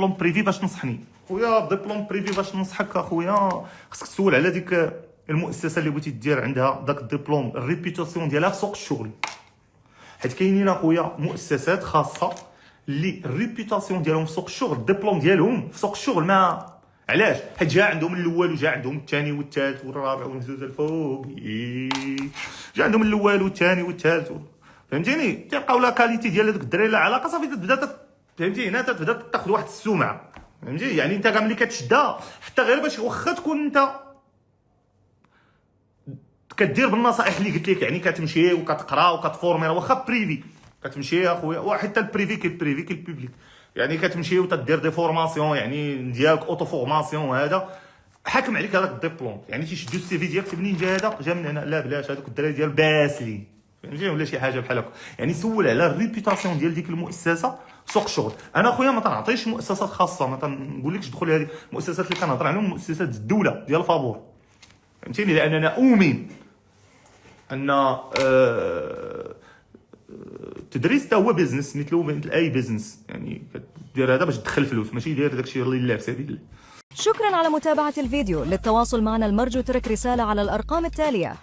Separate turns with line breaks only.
بديبلوم بريفي باش تنصحني. خويا بديبلوم بريفي باش ننصحك اخويا خصك تسول على ديك المؤسسه اللي بغيتي دير عندها داك الدبلوم، الريبيوتاسيون ديالها في سوق الشغل. حيت كاينين اخويا مؤسسات خاصه اللي الريبيوتاسيون ديالهم في سوق الشغل، الدبلوم ديالهم في سوق الشغل ما علاش؟ حيت جا عندهم الاول وجا عندهم الثاني والثالث والرابع والمزوز الفوق، جا عندهم الاول والثاني والثالث، فهمتيني؟ تلقاو لا كاليتي ديال هذوك الدراري لا علاقه، صافي تبدا فهمتي، هنا تبدا تاخذ واحد السمعه، فهمتي؟ يعني انت كاع ملي كتشدها حتى غير باش واخا تكون انت كدير بالنصائح اللي قلت لك، يعني كتمشي وكتقرا وكتفورمي، واخا بريفي كتمشي اخويا، وحتى البريفي كي البريفي كي البوبليك، يعني كتمشي وتدير دي فورماسيون يعني ديالك اوتو فورماسيون. هذا حاكم عليك هذاك الدبلوم، يعني تيشدو السي في ديالك منين جا هذا، جا من هنا، لا بلاش هذوك الدراري ديال باسلي، فهمتي؟ ولا شي حاجه بحال هكا، يعني سول على الريبيوتاسيون ديال ديك المؤسسه سوق الشغل. انا اخويا ما تنعطيش مؤسسات خاصه، ما تنقولكش دخل هذه المؤسسات اللي كنهضر عليهم مؤسسات الدوله ديال الفابور، فهمتيني؟ لان انا اؤمن ان التدريس حتى هو بيزنس مثل اي بيزنس، يعني كدير هذا باش تدخل فلوس، ماشي دير داكشي لله في سبيل الله.
شكرا على متابعة الفيديو. للتواصل معنا المرجو ترك رسالة على الأرقام التالية.